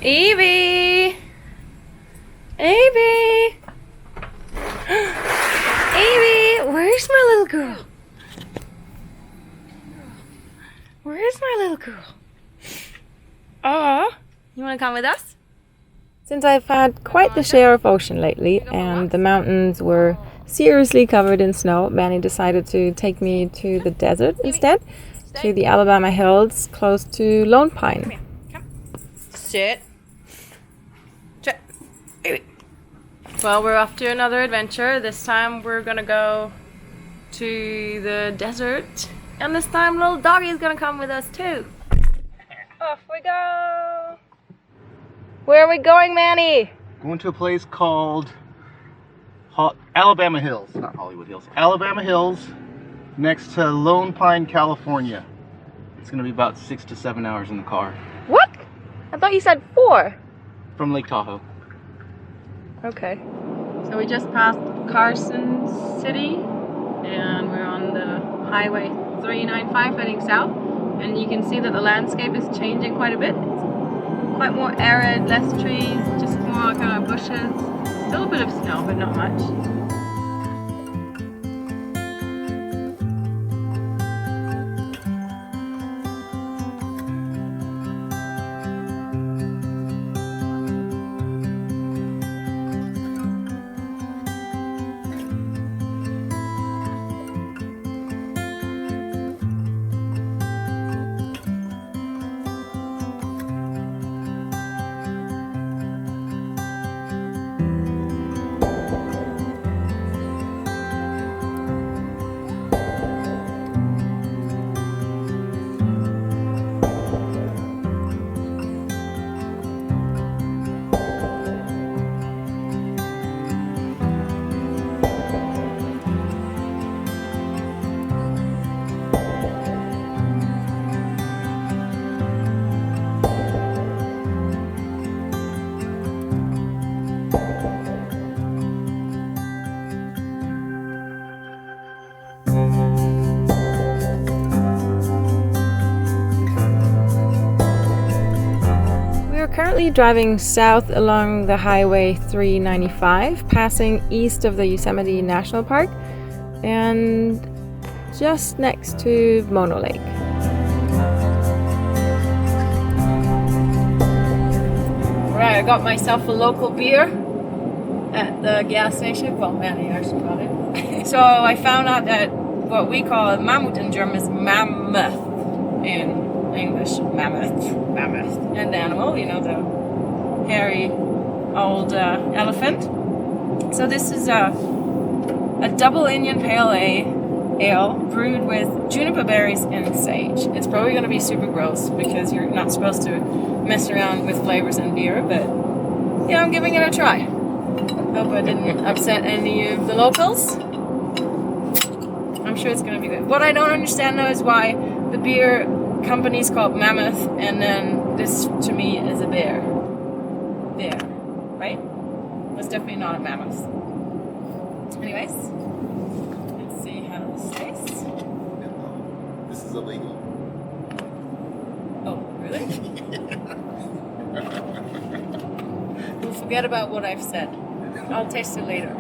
Evie! Evie! Evie! Where's my little girl? Where's my little girl? You want to come with us? Since I've had quite the share of ocean lately and the mountains were seriously covered in snow, Manny decided to take me to the desert instead, to the Alabama hills close to Lone Pine. Come. Sit. Well, we're off to another adventure. This time we're gonna go to the desert, and this time little doggy's gonna come with us too. Off we go! Where are we going, Manny? Going to a place called Alabama Hills, not Hollywood Hills. Alabama Hills, next to Lone Pine, California. It's gonna be about 6 to 7 hours in the car. What? I thought you said 4. From Lake Tahoe. Okay. So we just passed Carson City and we're on the highway 395 heading south, and you can see that the landscape is changing quite a bit. It's quite more arid, less trees, just more kind of bushes. Still a bit of snow, but not much. Currently driving south along the highway 395, passing east of the Yosemite National Park and just next to Mono Lake. Right, I got myself a local beer at the gas station. Well, Manny actually got it. So I found out that what we call a mammoth in German is mammoth in English. Mammoth. And the animal, you know, the hairy old elephant. So this is a double Indian pale ale brewed with juniper berries and sage. It's probably going to be super gross because you're not supposed to mess around with flavors in beer, but yeah, I'm giving it a try. Hope I didn't upset any of the locals. I'm sure it's going to be good. What I don't understand though is why the beer company's called Mammoth, and then this to me is a bear. Bear, right? It's definitely not a mammoth. Anyways, let's see how this tastes. This is illegal. Oh, really? Well, forget about what I've said. I'll taste it later.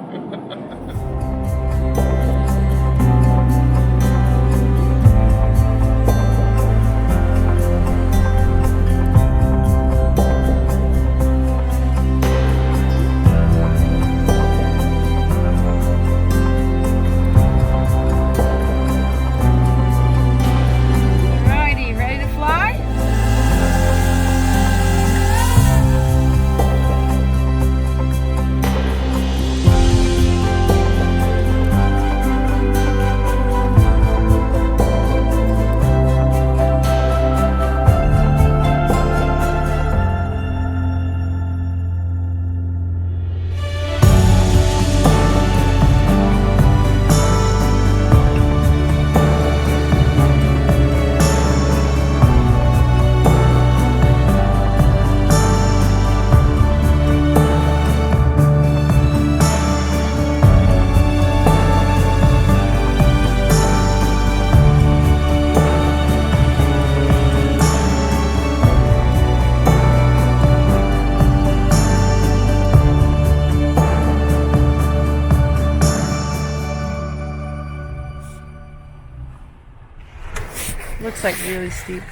looks like really steep.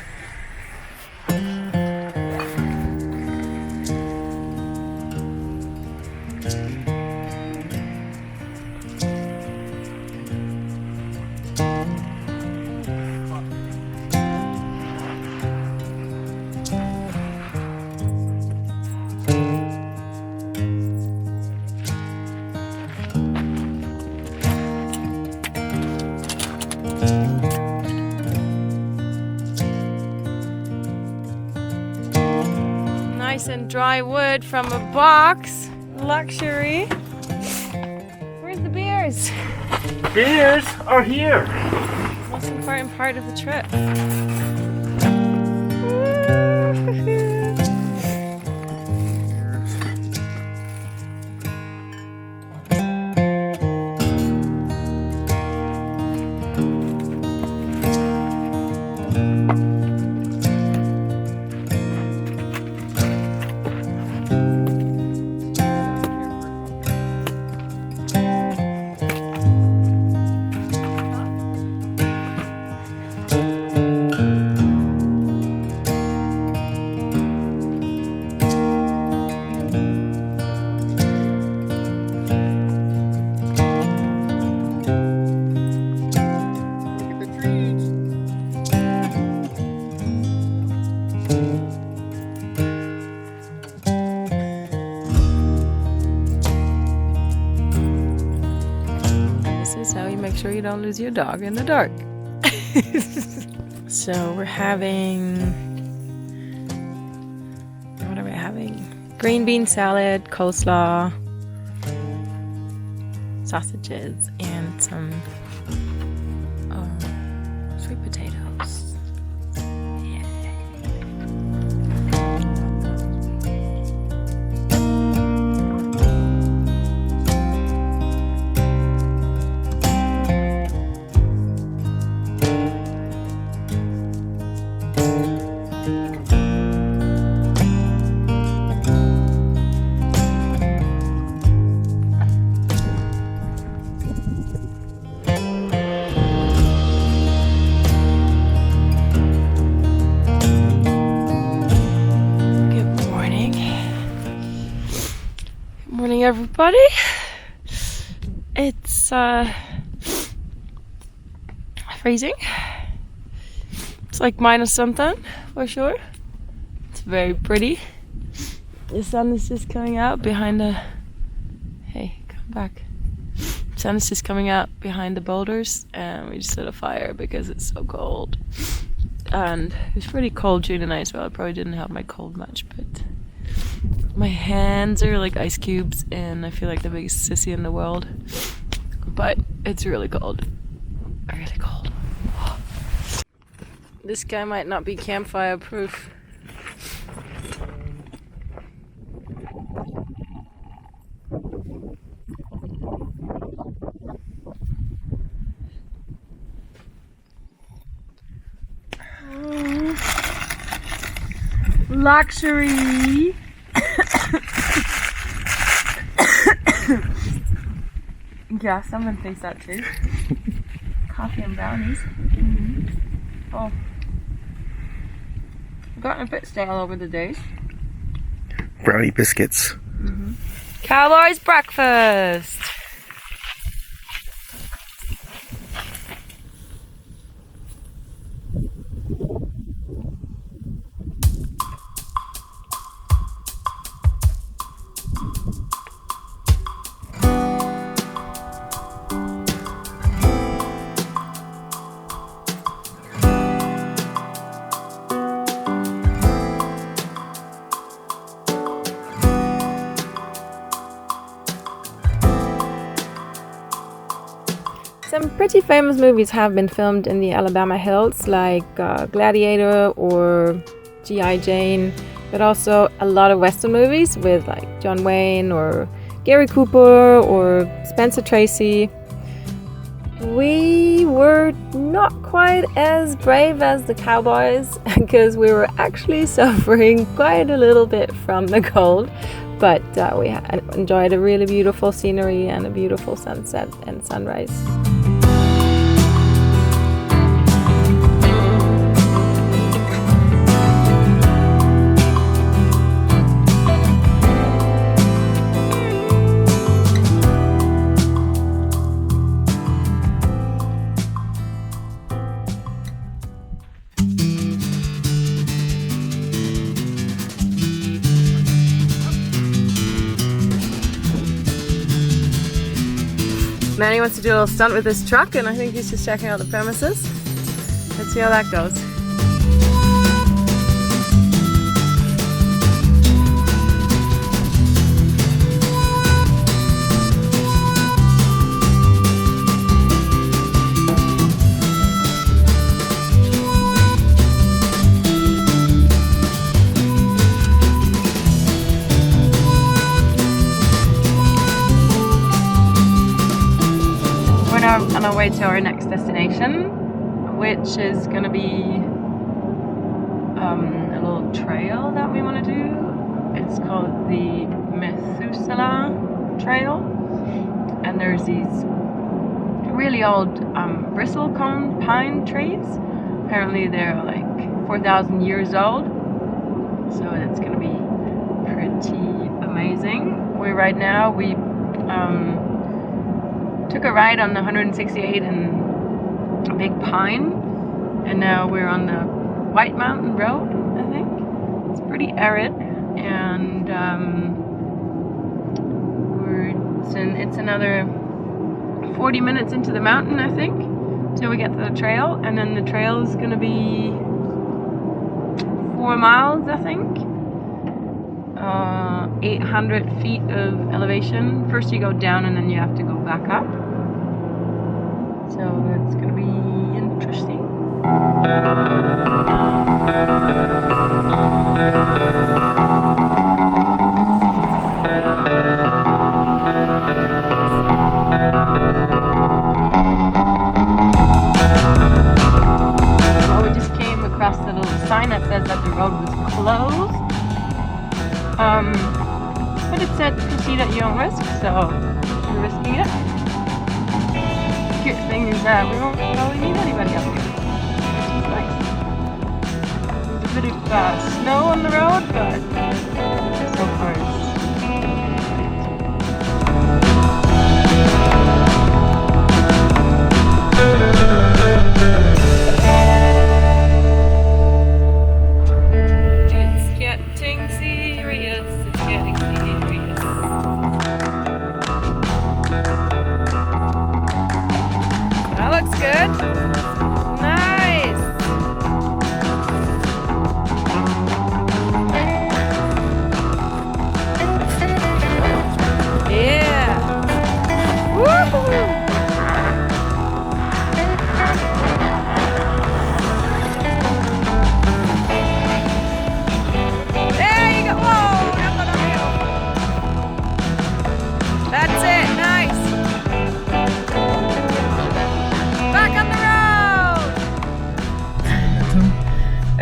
Nice and dry wood from a box. Luxury. Where's the beers? Beers are here. Most important part of the trip. This is how you make sure you don't lose your dog in the dark. So we're having, what are we having? Green bean salad, coleslaw, sausages, and some sweet potatoes. Yeah. Morning, everybody. It's freezing. It's like minus something for sure. It's very pretty. The sun is just coming out behind the. Hey, come back. The sun is just coming out behind the boulders, and we just lit a fire because it's so cold. And it was pretty cold during the night as well. I probably didn't have my cold much, but. My hands are like ice cubes and I feel like the biggest sissy in the world. But it's really cold. Really cold. This guy might not be campfire proof. Luxury. Yeah, someone thinks that too. Coffee and brownies. Mm-hmm. Oh, I've gotten a bit stale over the days. Brownie biscuits. Mm-hmm. Cowboys breakfast. Some pretty famous movies have been filmed in the Alabama Hills, like Gladiator or G.I. Jane, but also a lot of Western movies with like John Wayne or Gary Cooper or Spencer Tracy. We were not quite as brave as the Cowboys because we were actually suffering quite a little bit from the cold, but we enjoyed a really beautiful scenery and a beautiful sunset and sunrise. Manny wants to do a little stunt with his truck, and I think he's just checking out the premises. Let's see how that goes. On our way to our next destination, which is going to be a little trail that we want to do. It's called the Methuselah Trail, and there's these really old bristlecone pine trees. Apparently they're like 4,000 years old, so it's going to be pretty amazing. Right now we took a ride on the 168 and Big Pine, and now we're on the White Mountain Road, I think. It's pretty arid, and it's another 40 minutes into the mountain, I think, till we get to the trail, and then the trail is going to be 4 miles, I think. 800 feet of elevation. First you go down and then you have to go back up. So it's going to be interesting. Well, we just came across the little sign that says that the road was closed. But it said proceed at your own risk, so we're risking it. Cute thing is that we won't really meet anybody up here, which is nice. There's a bit of snow on the road, but so far it's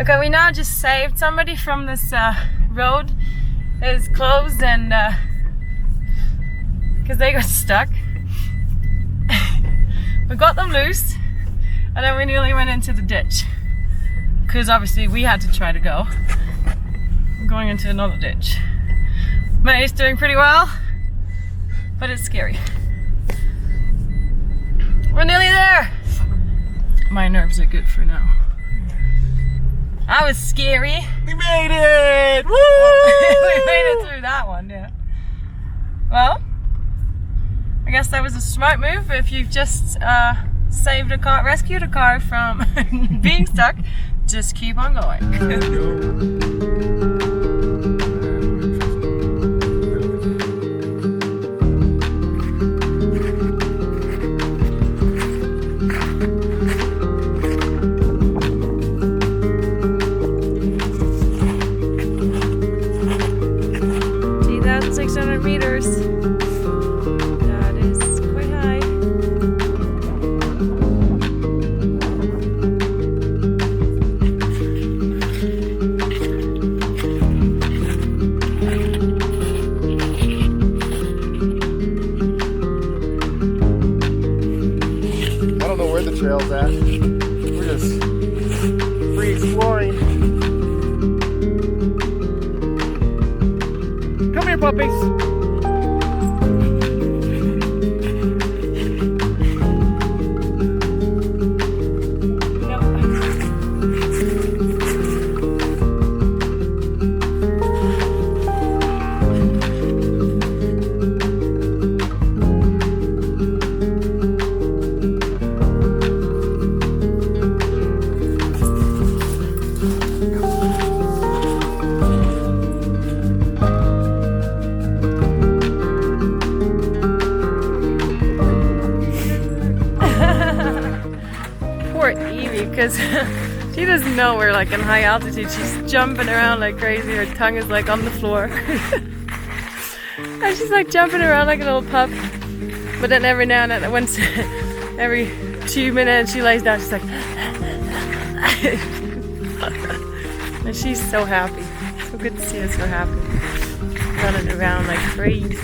okay, we now just saved somebody from this road that is closed, and because they got stuck. We got them loose, and then we nearly went into the ditch because obviously we had to try to go. We're going into another ditch. May's doing pretty well, but it's scary. We're nearly there. My nerves are good for now. That was scary. We made it! Woo! We made it through that one, yeah. Well, I guess that was a smart move. If you've just saved a car, rescued a car from being stuck, just keep on going. Meters. That is quite high. I don't know where the trail's at. We're just free exploring. Come here, puppies. because she doesn't know we're like in high altitude. She's jumping around like crazy. Her tongue is like on the floor. And she's like jumping around like a little pup. But then every now and then, once every 2 minutes, she lays down. She's like, and she's so happy. So good to see her so happy, running around like crazy.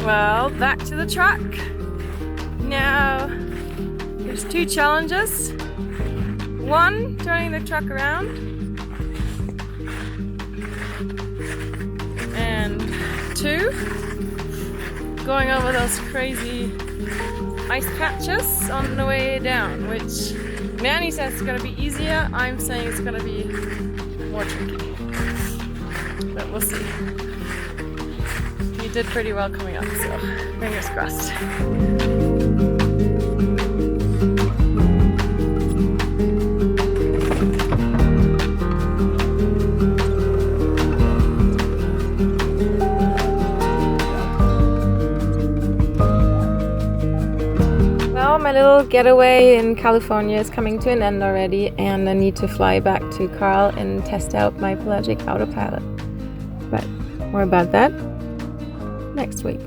Well, back to the truck. Now, there's 2 challenges. 1, turning the truck around. And 2, going over those crazy ice patches on the way down, which Manny says it's gonna be easier. I'm saying it's gonna be more tricky. But we'll see. He did pretty well coming up, so fingers crossed. My little getaway in California is coming to an end already, and I need to fly back to Carl and test out my pelagic autopilot. But more about that next week.